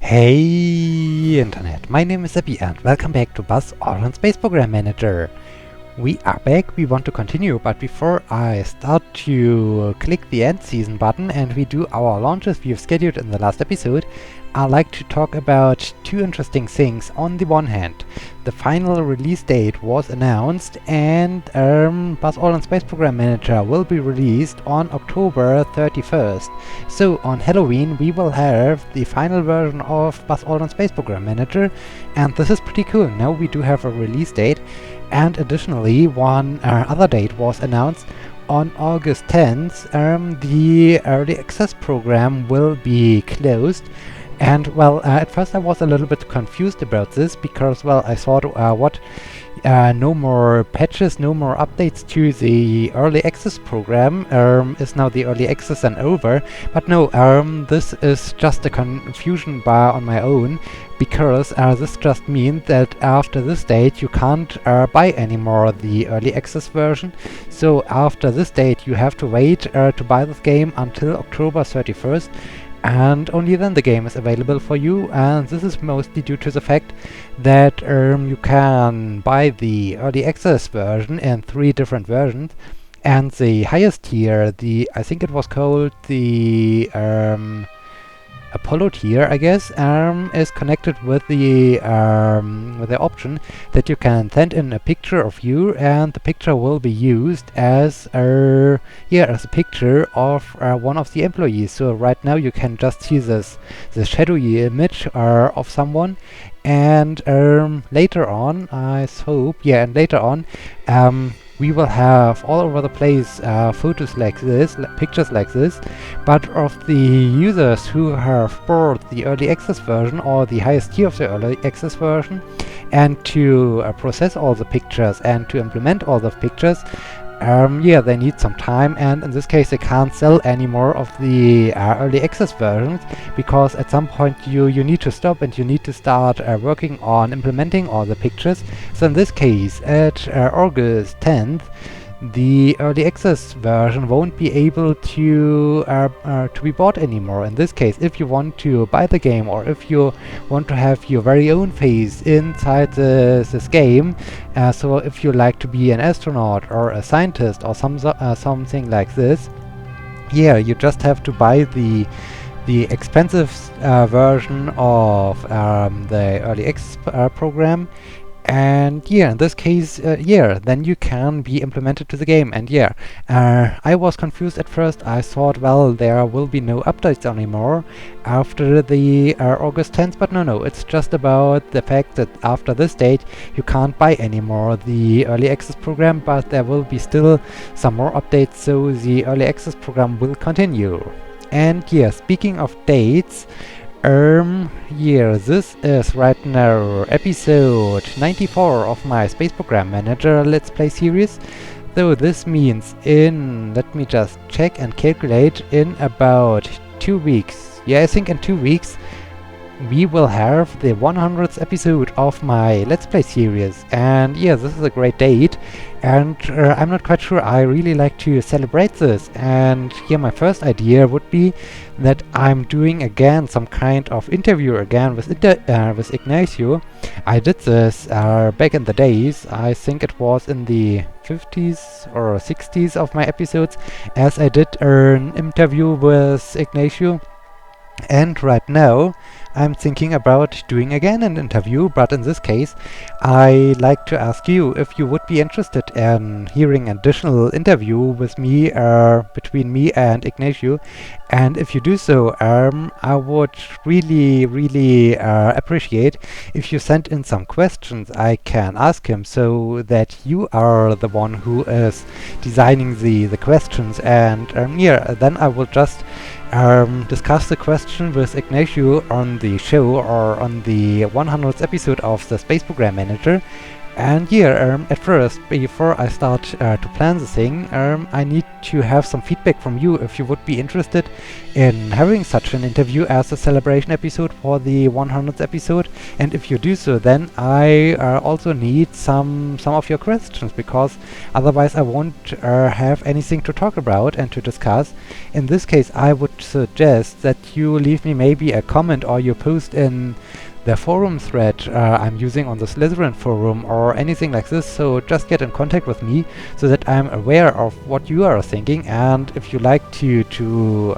Hey Internet, my name is Abby and welcome back to Aldrin Space Program Manager. We are back, we want to continue, but before I start to click the end season button and we do our launches we've scheduled in the last episode, I'd like to talk about two interesting things. On the one hand, the final release date was announced and Aldrin Space Program Manager will be released on October 31st. So on Halloween we will have the final version of Aldrin Space Program Manager, and this is pretty cool. Now we do have a release date. And additionally, one other date was announced. On August 10th, the Early Access program will be closed. And well, at first I was a little bit confused about this because, well, I thought, no more patches, no more updates to the Early Access program. Is now the Early Access and over? But no, this is just a confusion bar on my own, because this just means that after this date you can't buy anymore the Early Access version. So after this date you have to wait to buy this game until October 31st. And only then the game is available for you, and this is mostly due to the fact that you can buy the Early Access version in 3 different versions, and the highest tier, I think it was called the Apollo tier, I guess, is connected with the option that you can send in a picture of you, and the picture will be used as a picture of one of the employees. So right now you can just see the shadowy image of someone, and later on, I hope, later on, we will have all over the place photos like this, pictures like this, but of the users who have bought the Early Access version or the highest tier of the Early Access version, and to process all the pictures and to implement all the pictures, they need some time, and in this case they can't sell any more of the Early Access versions, because at some point you need to stop and you need to start working on implementing all the pictures. So in this case, at August 10th, the Early Access version won't be able to be bought anymore. In this case, if you want to buy the game, or if you want to have your very own face inside this game, so if you like to be an astronaut or a scientist or something like this, you just have to buy the expensive version of the Early Access program. And in this case, then you can be implemented to the game. And I was confused at first. I thought, well, there will be no updates anymore after the August 10th, but no, it's just about the fact that after this date you can't buy anymore the Early Access program, but there will be still some more updates, so the Early Access program will continue. And speaking of dates, this is right now episode 94 of my Space Program Manager Let's Play series. So this means let me just check and calculate, in about 2 weeks. I think in 2 weeks we will have the 100th episode of my Let's Play series. And this is a great date, and I'm not quite sure, I really like to celebrate this. And my first idea would be that I'm doing again some kind of interview again with Ignacio. I did this back in the days. I think it was in the 50s or 60s of my episodes, as I did an interview with Ignacio. And right now I'm thinking about doing again an interview, but in this case I'd like to ask you if you would be interested in hearing an additional interview with me, between me and Ignacio. And if you do so, I would really appreciate if you send in some questions I can ask him, so that you are the one who is designing the questions. And then I will just discuss the question with Ignacio on the show, or on the 100th episode of the Space Program Manager. And yeah, at first, before I start to plan the thing, I need to have some feedback from you if you would be interested in having such an interview as a celebration episode for the 100th episode. And if you do so, then I also need some of your questions, because otherwise I won't have anything to talk about and to discuss. In this case, I would suggest that you leave me maybe a comment, or you post in the forum thread I'm using on the Slitherine forum or anything like this, so just get in contact with me so that I'm aware of what you are thinking. And if you like to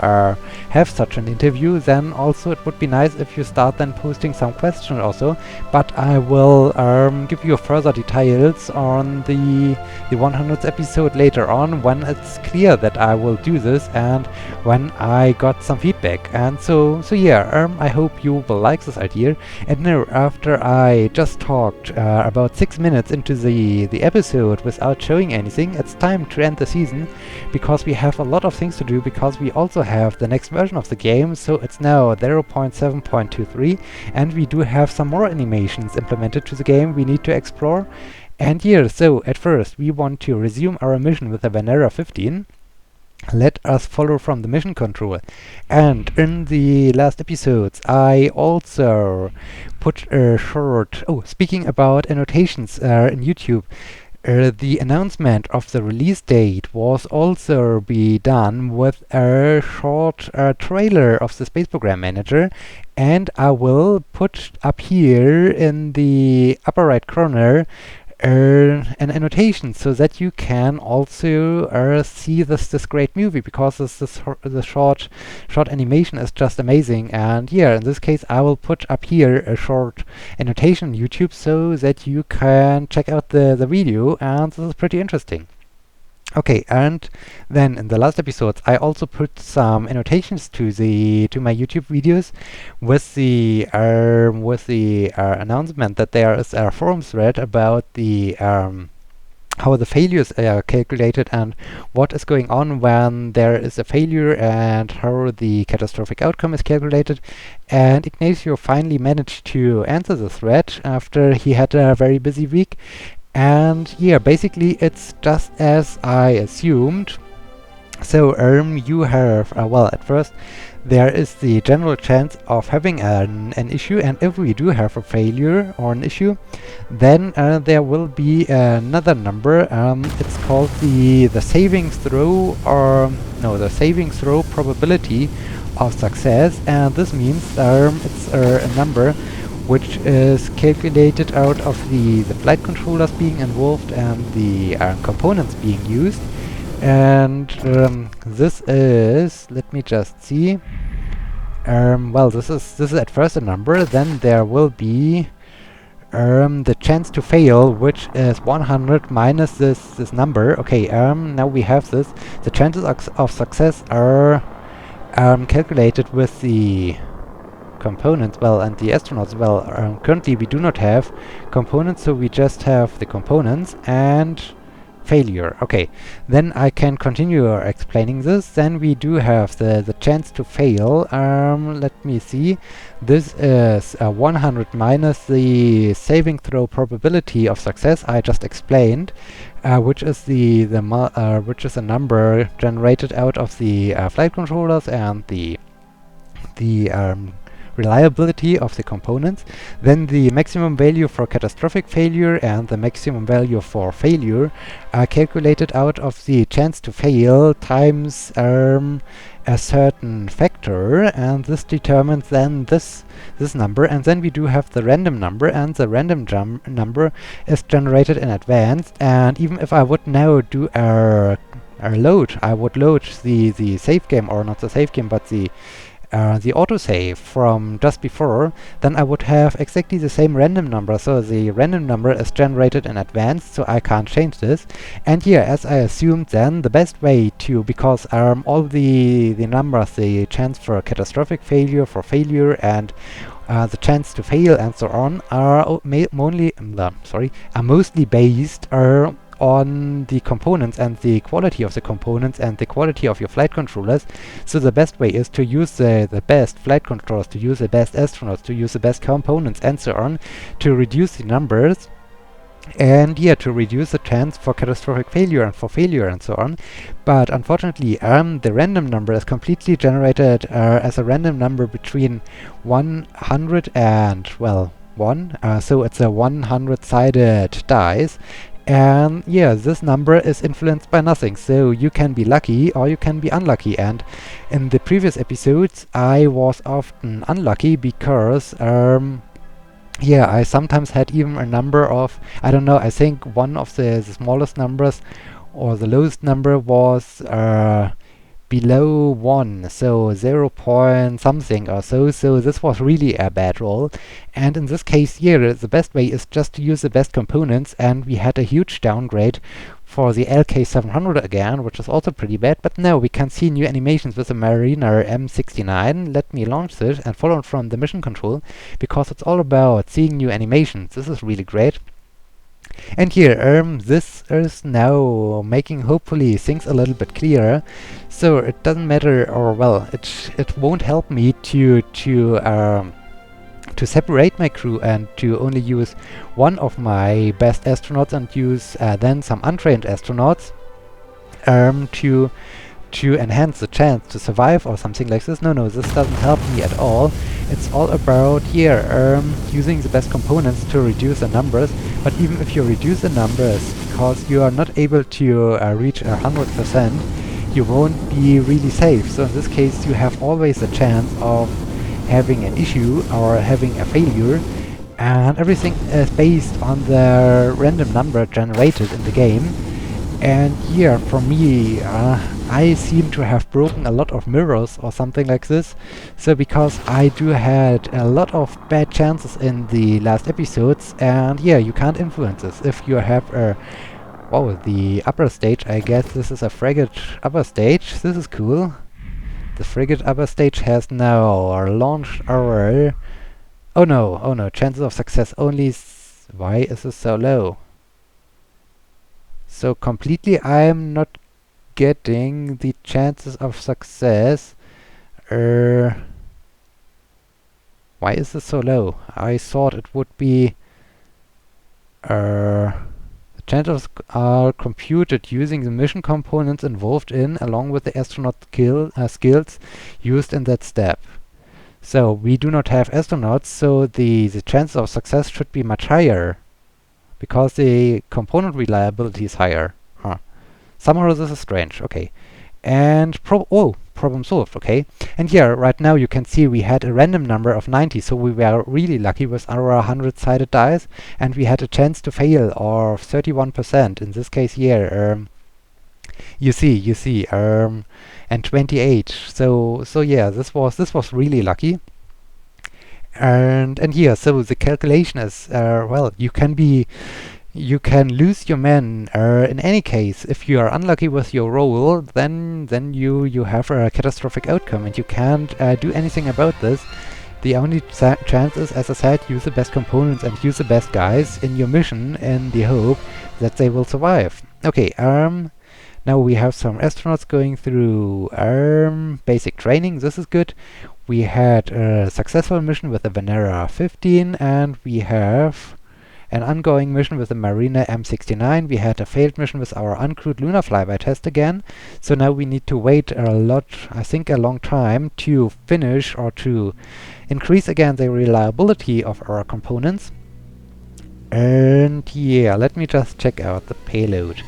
have such an interview, then also it would be nice if you start then posting some questions also. But I will give you further details on the 100th episode later on, when it's clear that I will do this and when I got some feedback. And so yeah, I hope you will like this idea. And now, after I just talked about 6 minutes into the episode without showing anything, it's time to end the season, because we have a lot of things to do, because we also have the next version of the game, so it's now 0.7.23, and we do have some more animations implemented to the game we need to explore. And here, so at first we want to resume our mission with the Venera 15. Let us follow from the mission control. And in the last episodes I also put a short... Oh, speaking about annotations in YouTube, the announcement of the release date was also be done with a short trailer of the Space Program Manager, and I will put up here in the upper right corner an annotation, so that you can also see this great movie, because the short animation is just amazing. And yeah, in this case I will put up here a short annotation on YouTube so that you can check out the video, and this is pretty interesting. Okay, and then in the last episodes I also put some annotations to my YouTube videos with the announcement that there is a forum thread about the how the failures are calculated and what is going on when there is a failure, and how the catastrophic outcome is calculated. And Ignacio finally managed to answer the thread after he had a very busy week. And yeah, basically it's just as I assumed. So you have, well, at first there is the general chance of having an issue, and if we do have a failure or an issue, then there will be another number. It's called the saving throw, or no, the saving throw probability of success, and this means it's a number which is calculated out of the flight controllers being involved and the components being used. And this is, let me just see, well, this is at first a number, then there will be the chance to fail, which is 100 minus this number. Okay, now we have this. The chances of success are calculated with the components, well, and the astronauts. Well, currently we do not have components, so we just have the components and failure. Okay, then I can continue explaining this. Then we do have the chance to fail. Let me see. This is 100 minus the saving throw probability of success I just explained, which is which is a number generated out of the flight controllers and the reliability of the components. Then the maximum value for catastrophic failure and the maximum value for failure are calculated out of the chance to fail times a certain factor, and this determines then this number. And then we do have the random number, and the random number is generated in advance. And even if I would now do a load, I would load the save game, or not the save game, but the autosave from just before, then I would have exactly the same random number. So the random number is generated in advance, so I can't change this. And here, as I assumed, then the best way to, because all the numbers, the chance for catastrophic failure, for failure, and the chance to fail, and so on, are mostly based on the components and the quality of the components and the quality of your flight controllers. So the best way is to use the best flight controllers, to use the best astronauts, to use the best components, and so on, to reduce the numbers. and yeah, to reduce the chance for catastrophic failure and for failure and so on. But unfortunately, the random number is completely generated as a random number between 100 and, well, 1. So it's a 100-sided dice. And yeah, this number is influenced by nothing. So you can be lucky or you can be unlucky. And in the previous episodes, I was often unlucky because yeah, I sometimes had even a number of, I don't know, I think one of the smallest numbers or the lowest number was below 1, so 0 point something or so. So this was really a bad roll. And in this case here, the best way is just to use the best components, and we had a huge downgrade for the LK700 again, which is also pretty bad. But now we can see new animations with the Mariner M69. Let me launch this and follow it from the mission control, because it's all about seeing new animations. This is really great. And here, this is now making hopefully things a little bit clearer. So it doesn't matter, or well, it won't help me to separate my crew and to only use one of my best astronauts and use then some untrained astronauts to enhance the chance to survive or something like this. No, this doesn't help me at all. It's all about here using the best components to reduce the numbers. But even if you reduce the numbers, because you are not able to reach 100%, you won't be really safe. So in this case, you have always a chance of having an issue or having a failure, and everything is based on the random number generated in the game. And here, for me, I seem to have broken a lot of mirrors or something like this. So because I do had a lot of bad chances in the last episodes, and yeah, you can't influence this. If you have a the upper stage, I guess this is a frigate upper stage. This is cool. The frigate upper stage has now launched our... Oh no, chances of success only... Why is this so low? So completely I'm not getting the chances of success. Why is this so low? I thought it would be... the chances are computed using the mission components involved in, along with the astronaut skills used in that step. So we do not have astronauts, so the chances of success should be much higher, because the component reliability is higher. Somehow this is strange. Okay. And problem solved. Okay. And here, right now you can see we had a random number of 90, so we were really lucky with our 100-sided dice, and we had a chance to fail of 31%. In this case here, you see, and 28. So yeah, this was really lucky. And here, so the calculation is well, you can lose your men in any case. If you are unlucky with your roll, then you have a catastrophic outcome, and you can't do anything about this. The only chance is, as I said, use the best components and use the best guys in your mission in the hope that they will survive. Okay, now we have some astronauts going through basic training. This is good. We had a successful mission with the Venera 15, and we have an ongoing mission with the Mariner M69. We had a failed mission with our uncrewed lunar flyby test again. So now we need to wait I think a long time, to finish or to increase again the reliability of our components. And yeah, let me just check out the payload.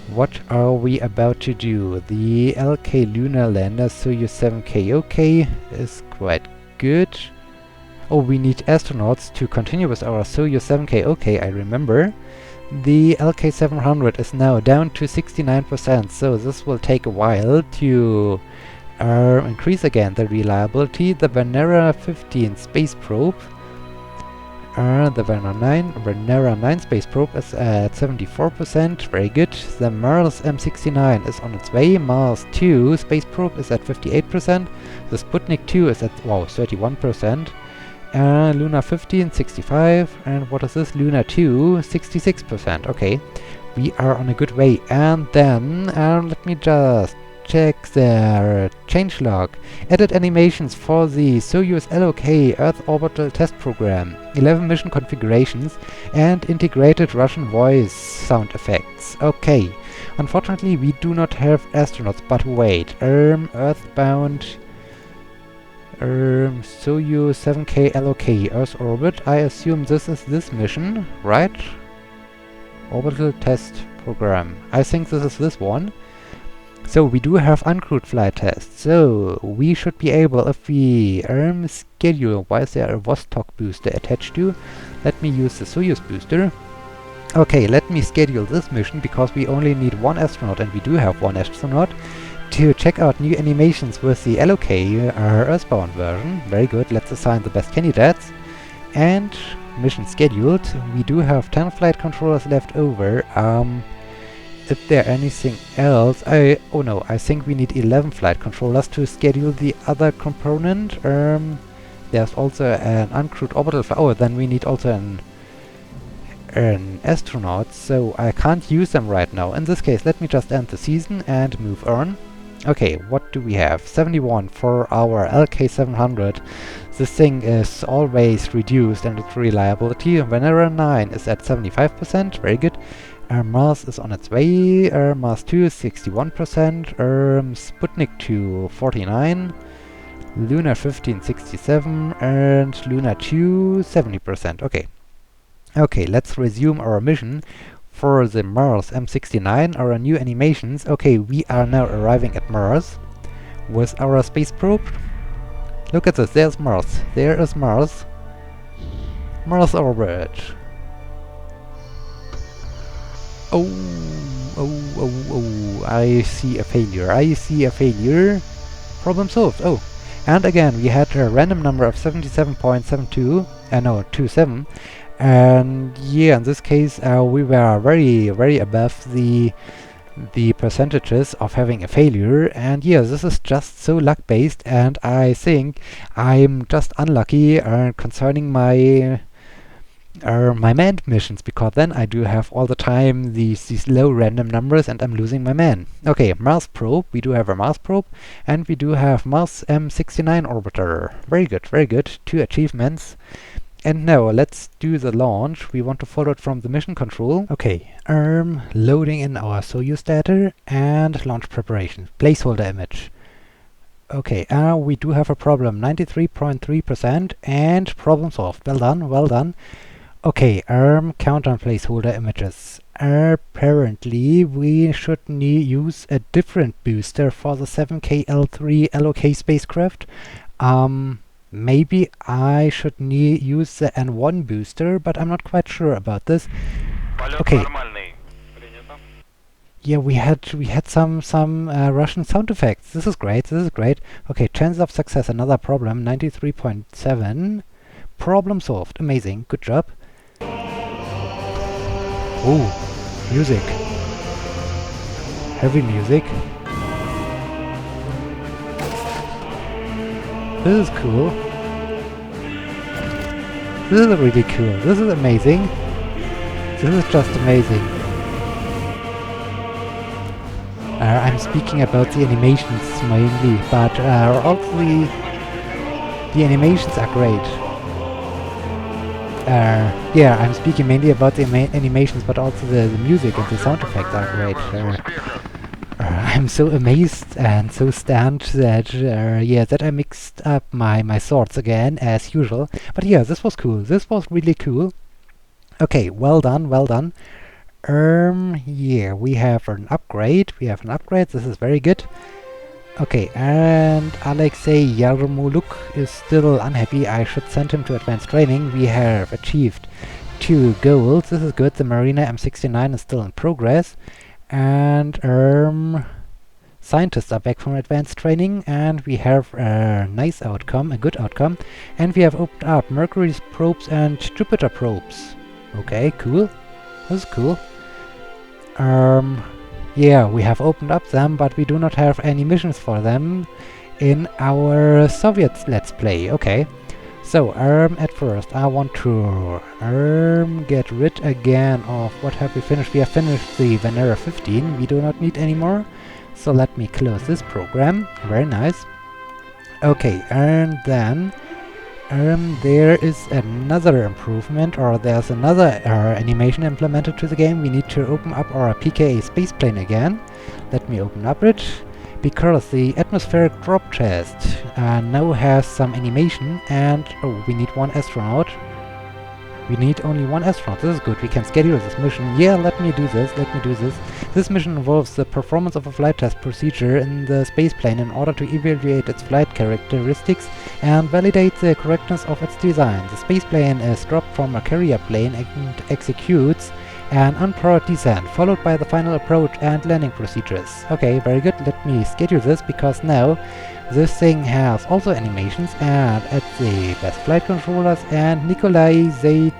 What are we about to do? The LK lunar lander Soyuz 7K is quite good. Oh, we need astronauts to continue with our Soyuz 7K I remember. The LK700 is now down to 69%, so this will take a while to increase again the reliability. The Venera 15 space probe, the Venera 9 space probe is at 74%, very good. The Mars M69 is on its way. Mars 2 space probe is at 58%. The Sputnik 2 is at 31%. Luna 15, 65, and what is this? Luna 2, 66%. Okay, we are on a good way. And then, let me just check their changelog. Added animations for the Soyuz LOK Earth Orbital Test Program. 11 mission configurations and integrated Russian voice sound effects. Okay. Unfortunately, we do not have astronauts, but wait. Earthbound... Soyuz 7K LOK Earth Orbit. I assume this is this mission, right? Orbital Test Program. I think this is this one. So we do have uncrewed flight tests. So we should be able, if we schedule, why is there a Vostok booster attached to? Let me use the Soyuz booster. Okay, let me schedule this mission because we only need one astronaut, and we do have one astronaut, to check out new animations with the LOK Earthbound version. Very good, let's assign the best candidates. And mission scheduled. We do have 10 flight controllers left over. If there anything else... oh no, I think we need 11 flight controllers to schedule the other component. There's also an uncrewed orbital... oh, then we need also an astronaut, so I can't use them right now. In this case, let me just end the season and move on. Okay, what do we have? 71 for our LK700. This thing is always reduced in its reliability. Venera 9 is at 75%, very good. Mars is on its way. Mars 2 is 61%. Sputnik 2 49. Luna 15 67. And Luna 2 70%. Okay. Okay, let's resume our mission. For the Mars M69, our new animations. Okay, we are now arriving at Mars with our space probe. Look at this, there's Mars. There is Mars. Mars orbit. Oh, I see a failure. I see a failure. Problem solved. Oh, and again, we had a random number of 77.72, no, 27. And yeah, in this case, we were very above the percentages of having a failure. And yeah, this is just so luck-based, and I think I'm just unlucky concerning my manned missions, because then I do have all the time these low random numbers and I'm losing my man. Okay, Mars probe. We do have a Mars probe, and we do have Mars M69 orbiter. Very good, very good. 2 achievements. And now let's do the launch. We want to follow it from the mission control. Okay, loading in our Soyuz data and launch preparation. Placeholder image. Okay, we do have a problem. 93.3% and problem solved. Well done, well done. Okay, countdown placeholder images. Apparently we should use a different booster for the 7KL3 LOK spacecraft. Maybe I should use the N1 booster, but I'm not quite sure about this. Okay. Yeah, we had some Russian sound effects. This is great. This is great. Okay, chance of success, another problem, 93.7. Problem solved. Amazing. Good job. Oh, music. Heavy music. This is cool. This is really cool. This is amazing. This is just amazing. I'm speaking about the animations mainly, but also the animations are great. Yeah, I'm speaking mainly about the animations, but also the music and the sound effects are great. I'm so amazed and so stunned that yeah, that I mixed up my thoughts again as usual. But yeah, this was cool. This was really cool. Okay, well done, well done. Yeah, we have an upgrade. We have an upgrade. This is very good. Okay, and Alexei Yarmoluk is still unhappy. I should send him to advanced training. We have achieved 2 goals. This is good. The Marina M69 is still in progress. And scientists are back from advanced training, and we have a nice outcome, a good outcome. And we have opened up Mercury's probes and Jupiter probes. Okay, cool. This is cool. Yeah, we have opened up them, but we do not have any missions for them in our Soviet Let's Play. Okay. So, at first, I want to get rid again of what have we finished. We have finished the Venera 15. We do not need anymore. So let me close this program. Very nice. Okay, and then there is another improvement, or there's another animation implemented to the game. We need to open up our PKA spaceplane again. Let me open up it, because the atmospheric drop test now has some animation, and we need one astronaut. We need only one astronaut. This is good. We can schedule this mission. Yeah, let me do this. This mission involves the performance of a flight test procedure in the spaceplane in order to evaluate its flight characteristics and validate the correctness of its design. The spaceplane is dropped from a carrier plane and executes an unpowered descent, followed by the final approach and landing procedures. Okay, very good. Let me schedule this, because now this thing has also animations, and at the best flight controllers, and Nikolai Zaitizev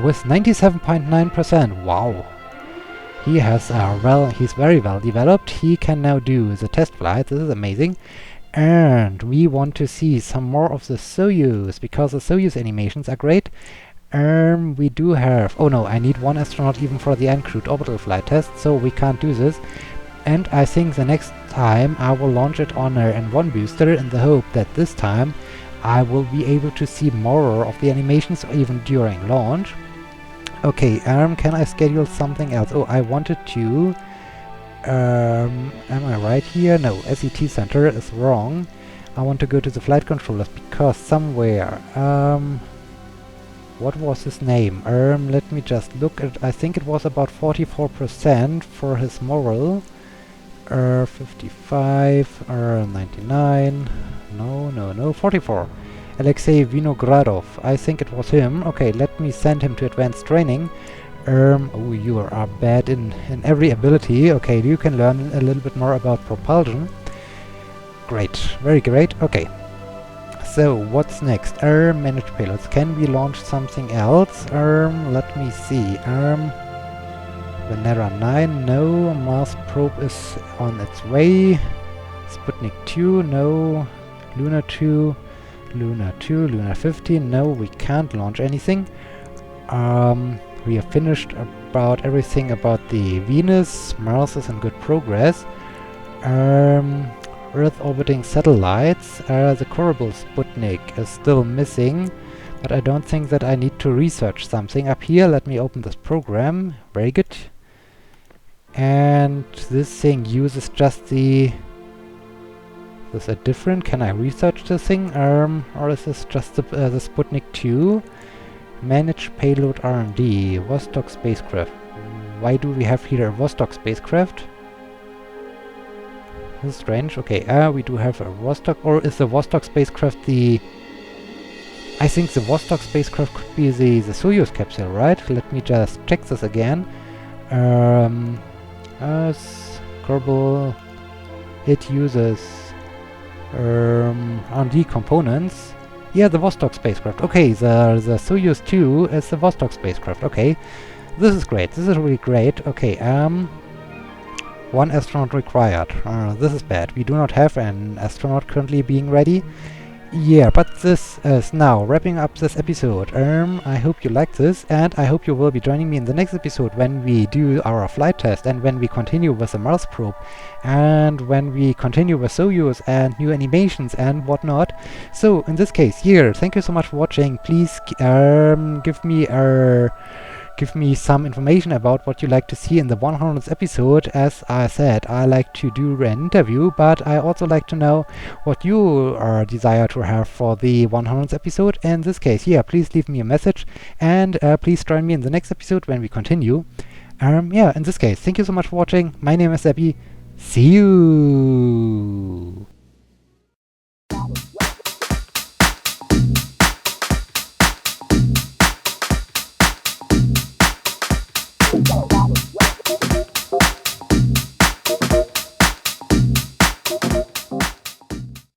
with 97.9%. Wow. He has he's very well developed. He can now do the test flight. This is amazing. And we want to see some more of the Soyuz, because the Soyuz animations are great. We do have... Oh no, I need one astronaut even for the uncrewed orbital flight test, so we can't do this. And I think the next time I will launch it on a N1 booster, in the hope that this time I will be able to see more of the animations even during launch. Okay, can I schedule something else? Oh, I wanted to... am I right here? No, SET center is wrong. I want to go to the flight controllers, because somewhere... what was his name? Let me just look at... I think it was about 44% for his moral. 55, 99... No, 44. Alexei Vinogradov. I think it was him. Okay, let me send him to advanced training. Oh, you are bad in every ability. Okay, you can learn a little bit more about propulsion. Great, very great. Okay. So, what's next? Manage payloads. Can we launch something else? Let me see. Venera 9, no. Mars probe is on its way. Sputnik 2, no. Luna 2, Luna 15, no, we can't launch anything. We have finished about everything about the Venus. Mars is in good progress. Earth orbiting satellites. The Korabel Sputnik is still missing, but I don't think that I need to research something up here. Let me open this program. Very good. And this thing uses just the... Is it different? Can I research this thing? Or is this just the Sputnik 2? Manage payload R&D. Vostok spacecraft. Why do we have here a Vostok spacecraft? This is strange. Okay, we do have a Vostok. Or is the Vostok spacecraft the... I think the Vostok spacecraft could be the Soyuz capsule, right? Let me just check this again. Kerbal... It uses... R&D components. Yeah, the Vostok spacecraft. Okay, the Soyuz 2 is the Vostok spacecraft. Okay, this is great. This is really great. Okay, one astronaut required. This is bad. We do not have an astronaut currently being ready. Yeah, but this is now wrapping up this episode. I hope you liked this, and I hope you will be joining me in the next episode when we do our flight test, and when we continue with the Mars probe, and when we continue with Soyuz and new animations and whatnot. So, in this case, here, thank you so much for watching. Please give me some information about what you like to see in the 100th episode. As I said, I like to do an interview, but I also like to know what you desire to have for the 100th episode. In this case, yeah, please leave me a message, and please join me in the next episode when we continue. Yeah, in this case, thank you so much for watching. My name is Seppi. See you!